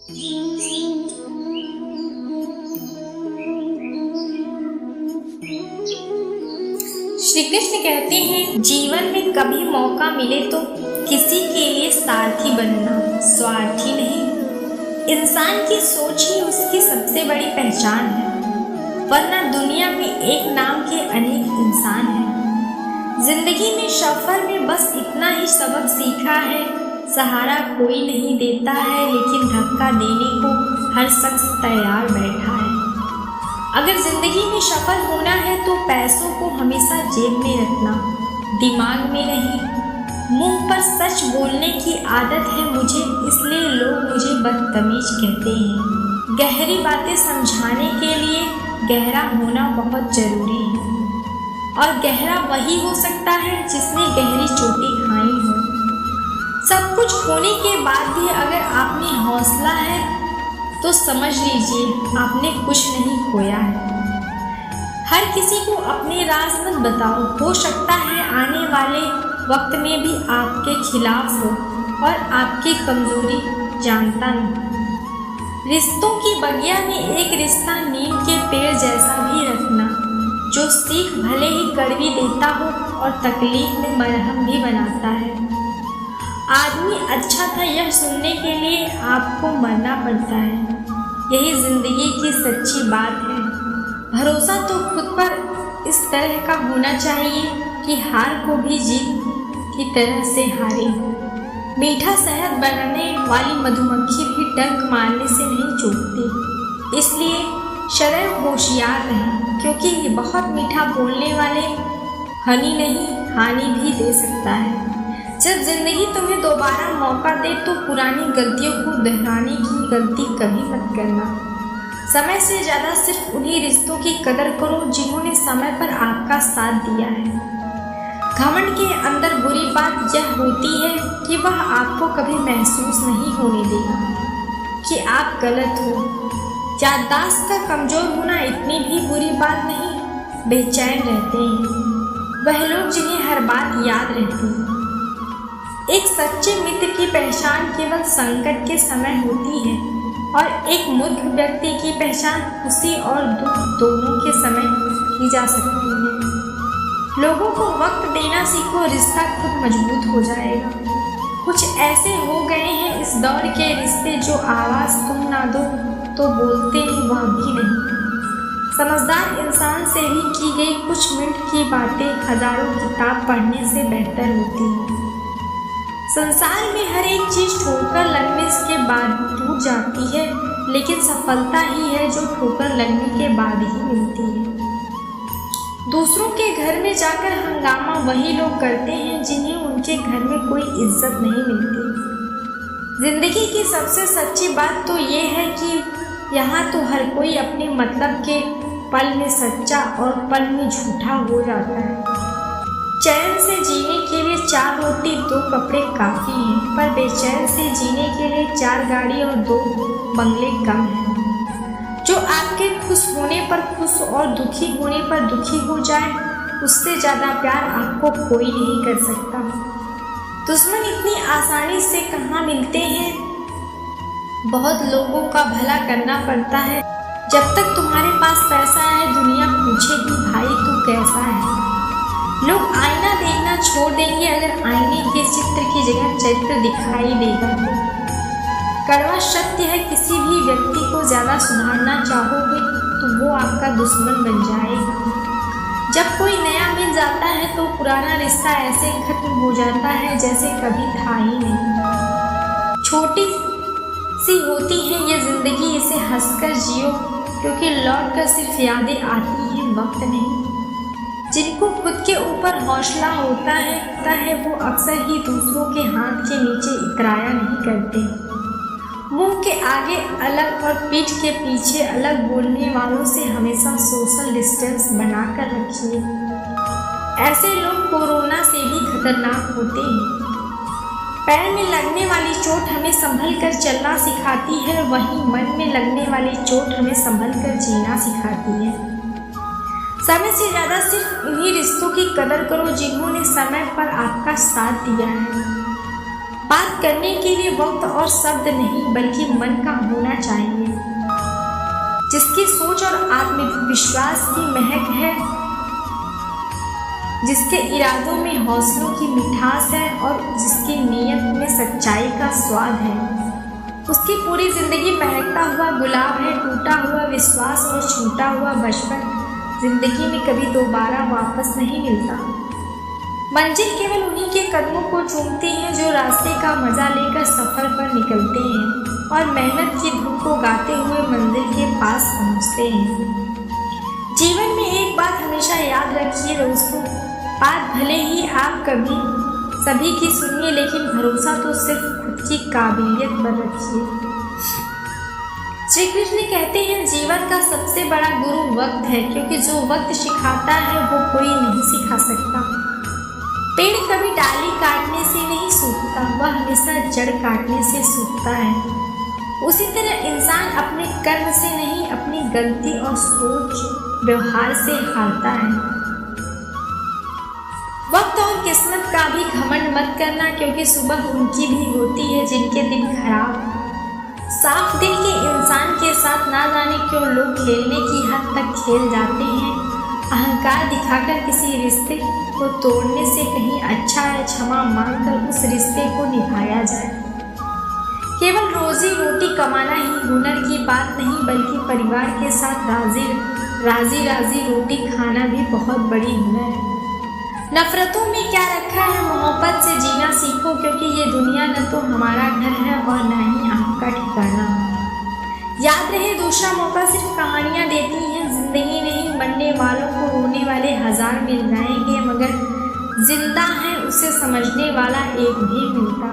श्री कृष्ण कहते हैं, जीवन में कभी मौका मिले तो किसी के लिए सारथी बनना, स्वार्थी नहीं। इंसान की सोच ही उसकी सबसे बड़ी पहचान है, वरना दुनिया में एक नाम के अनेक इंसान हैं। जिंदगी में सफर में बस इतना ही सबक सीखा है, सहारा कोई नहीं देता है, लेकिन धक्का देने को हर शख्स तैयार बैठा है। अगर जिंदगी में सफल होना है तो पैसों को हमेशा जेब में रखना, दिमाग में नहीं। मुंह पर सच बोलने की आदत है मुझे, इसलिए लोग मुझे बदतमीज कहते हैं। गहरी बातें समझाने के लिए गहरा होना बहुत जरूरी है, और गहरा वही हो सकता है जिसने गहरी चोटें खाई हो। सब कुछ होने के बाद भी अगर आपने हौसला है तो समझ लीजिए आपने कुछ नहीं खोया है। हर किसी को अपने राज मत बताओ, हो सकता है आने वाले वक्त में भी आपके खिलाफ हो और आपकी कमजोरी जानता नहीं। रिश्तों की बगिया में एक रिश्ता नीम के पेड़ जैसा भी रखना, जो सीख भले ही कड़वी देता हो और तकलीफ में मरहम भी बनाता है। आदमी अच्छा था यह सुनने के लिए आपको मरना पड़ता है, यही जिंदगी की सच्ची बात है। भरोसा तो खुद पर इस तरह का होना चाहिए कि हार को भी जीत की तरह से हारे। मीठा शहद बनाने वाली मधुमक्खी भी डंक मारने से नहीं चूकती, इसलिए सदैव होशियार रहें, क्योंकि ये बहुत मीठा बोलने वाले हनी नहीं हानि भी दे सकता है। जब जिंदगी तुम्हें दोबारा मौका दे तो पुरानी गलतियों को दोहराने की गलती कभी मत करना। समय से ज़्यादा सिर्फ उन्हीं रिश्तों की कदर करो जिन्होंने समय पर आपका साथ दिया है। घमंड के अंदर बुरी बात यह होती है कि वह आपको कभी महसूस नहीं होने देगा कि आप गलत हो। याददाश्त का कमज़ोर होना इतनी भी बुरी बात नहीं, बेचैन रहते हैं वह लोग जिन्हें हर बात याद रहती है। एक सच्चे मित्र की पहचान केवल संकट के समय होती है, और एक मूर्ख व्यक्ति की पहचान खुशी और दुख दोनों के समय की जा सकती है। लोगों को वक्त देना सीखो, रिश्ता खुद मजबूत हो जाएगा। कुछ ऐसे हो गए हैं इस दौर के रिश्ते जो आवाज़ तुम ना दो तो बोलते हैं वह भी नहीं। समझदार इंसान से भी की गई कुछ मिनट की बातें हजारों किताब पढ़ने से बेहतर होती हैं। संसार में हर एक चीज़ ठोकर लगने के बाद टूट जाती है, लेकिन सफलता ही है जो ठोकर लगने के बाद ही मिलती है। दूसरों के घर में जाकर हंगामा वही लोग करते हैं जिन्हें उनके घर में कोई इज्जत नहीं मिलती। जिंदगी की सबसे सच्ची बात तो ये है कि यहाँ तो हर कोई अपने मतलब के पल में सच्चा और पल में झूठा हो जाता है। चैन से जीने के लिए 4 रोटी 2 कपड़े काफ़ी हैं, पर बेचैन से जीने के लिए 4 गाड़ी और 2 बंगले कम हैं। जो आपके खुश होने पर खुश और दुखी होने पर दुखी हो जाए, उससे ज़्यादा प्यार आपको कोई नहीं कर सकता। दुश्मन इतनी आसानी से कहाँ मिलते हैं। बहुत लोगों का भला करना पड़ता है। जब तक तुम्हारे पास पैसा है, दुनिया पूछेगी भाई तू कैसा है। लोग आईना देखना छोड़ देंगे अगर आईने के चित्र की जगह चरित्र दिखाई देगा तो। कड़वा सत्य है, किसी भी व्यक्ति को ज़्यादा सुधारना चाहोगे तो वो आपका दुश्मन बन जाएगा। जब कोई नया मिल जाता है तो पुराना रिश्ता ऐसे खत्म हो जाता है जैसे कभी था ही नहीं। छोटी सी होती है ये जिंदगी, इसे हंसकर जियो, क्योंकि लौट कर सिर्फ यादें आती हैं, वक्त नहीं। जिनको खुद के ऊपर हौसला होता है वो अक्सर ही दूसरों के हाथ के नीचे इतराया नहीं करते। मुंह के आगे अलग और पीठ के पीछे अलग बोलने वालों से हमेशा सोशल डिस्टेंस बनाकर रखिए। ऐसे लोग कोरोना से भी खतरनाक होते हैं। पैर में लगने वाली चोट हमें संभल कर चलना सिखाती है, वहीं मन में लगने वाली चोट हमें संभल कर जीना सिखाती है। समय से ज़्यादा सिर्फ उन्हीं रिश्तों की कदर करो जिन्होंने समय पर आपका साथ दिया है। बात करने के लिए वक्त और शब्द नहीं बल्कि मन का होना चाहिए, जिसकी सोच और आत्मविश्वास की महक है, जिसके इरादों में हौसलों की मिठास है और जिसकी नीयत में सच्चाई का स्वाद है। उसकी पूरी जिंदगी महकता हुआ गुलाब है, टूटा हुआ विश्वास और छूटा हुआ बचपन जिंदगी में कभी दोबारा वापस नहीं मिलता। मंजिल केवल उन्हीं के कदमों को चूमती है जो रास्ते का मजा लेकर सफर पर निकलते हैं और मेहनत की धूप को गाते हुए मंजिल के पास पहुंचते हैं। जीवन में एक बात हमेशा याद रखिए दोस्तों, बात भले ही आप कभी सभी की सुनिए, लेकिन भरोसा तो सिर्फ खुद की काबिलियत पर रखिए। श्री कृष्ण कहते हैं जीवन का सबसे बड़ा गुरु वक्त है, क्योंकि जो वक्त सिखाता है वो कोई नहीं सिखा सकता। पेड़ कभी डाली काटने से नहीं सूखता, वह हमेशा जड़ काटने से सूखता है। उसी तरह इंसान अपने कर्म से नहीं, अपनी गलती और सोच व्यवहार से हारता है। वक्त और किस्मत का भी घमंड मत करना, क्योंकि सुबह उनकी भी होती है जिनके दिन खराब। साफ दिल के इंसान के साथ ना जाने क्यों लोग खेलने की हद तक खेल जाते हैं। अहंकार दिखाकर किसी रिश्ते को तोड़ने से कहीं अच्छा है क्षमा मांगकर उस रिश्ते को निभाया जाए। केवल रोजी रोटी कमाना ही हुनर की बात नहीं, बल्कि परिवार के साथ राजी रोटी खाना भी बहुत बड़ी हुनर है। नफरतों में क्या रखा है, मोहब्बत से जीना सीखो, क्योंकि ये दुनिया न तो हमारा घर है और न ही आपका ठिकाना। याद रहे दूसरा मौका सिर्फ कहानियाँ देती हैं, जिंदगी नहीं। मरने वालों को रोने वाले 1000 मिल जाएंगे, मगर जिंदा है उसे समझने वाला एक भी मिलता।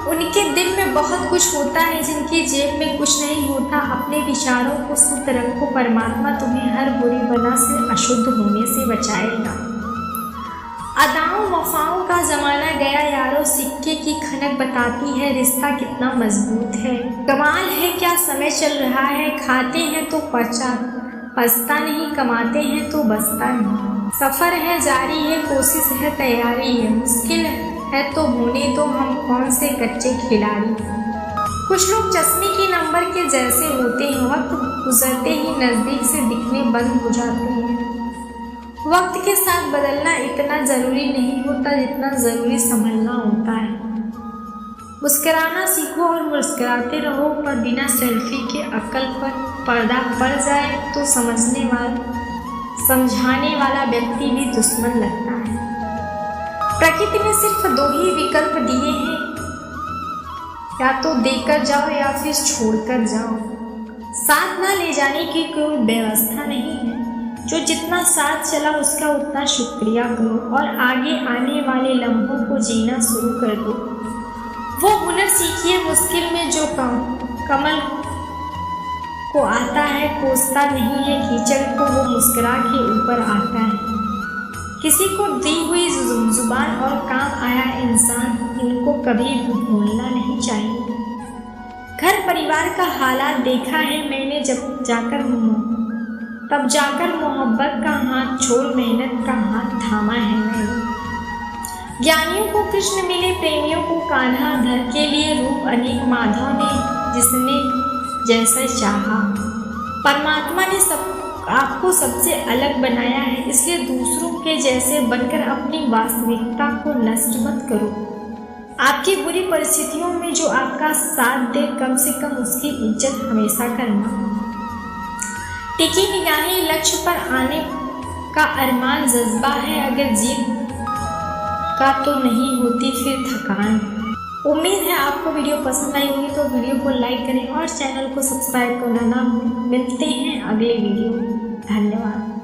उनके दिल में बहुत कुछ होता है जिनकी जेब में कुछ नहीं होता। अपने विचारों को शुद्ध रखो, परमात्मा तुम्हें हर बुरी बला से अशुद्ध होने से बचाएगा। अदाओं वफाओं का जमाना गया यारों, सिक्के की खनक बताती है रिश्ता कितना मजबूत है। कमाल है क्या समय चल रहा है, खाते हैं तो पचता नहीं, कमाते हैं तो बचता नहीं। सफर है जारी है, कोशिश है तैयारी है, मुश्किल है तो होने दो, हम कौन से कच्चे खिलाड़ी। कुछ लोग चश्मे के नंबर के जैसे होते हैं, वक्त गुजरते ही नज़दीक से दिखने बंद हो जाते हैं। वक्त के साथ बदलना इतना ज़रूरी नहीं होता जितना ज़रूरी समझना होता है। मुस्कुराना सीखो और मुस्कुराते रहो, पर बिना सेल्फी के अक्ल पर पर्दा पड़ जाए तो समझाने वाला व्यक्ति भी दुश्मन लगता है। प्रकृति ने सिर्फ 2 ही विकल्प दिए हैं, या तो देकर जाओ या फिर छोड़कर जाओ। साथ ना ले जाने की कोई व्यवस्था नहीं है। जो जितना साथ चला उसका उतना शुक्रिया करो और आगे आने वाले लम्हों को जीना शुरू कर दो। वो हुनर सीखिए मुश्किल में जो कमल को आता है, कोसता नहीं है कीचड़ को, वो मुस्कुरा के ऊपर आता है। किसी को दी हुई जुबान और काम आया इंसान, इनको कभी भूलना नहीं चाहिए। घर परिवार का हालात देखा है मैंने, तब जाकर मोहब्बत का हाथ छोड़ मेहनत का हाथ थामा है मैंने। ज्ञानियों को कृष्ण मिले, प्रेमियों को कान्हा, धर के लिए रूप अनेक माधव ने जिसने जैसा चाहा। परमात्मा ने आपको सबसे अलग बनाया है, इसलिए दूसरों के जैसे बनकर अपनी वास्तविकता को नष्ट मत करो। आपकी बुरी परिस्थितियों में जो आपका साथ दे, कम से कम उसकी इज्जत हमेशा करना। टिकी निगाहें लक्ष्य पर आने का अरमान जज्बा है, अगर जीत का तो नहीं होती फिर थकान। उम्मीद है आपको वीडियो पसंद आई होगी, तो वीडियो को लाइक करें और चैनल को सब्सक्राइब करना ना भूलें। मिलते हैं अगले वीडियो में। धन्यवाद।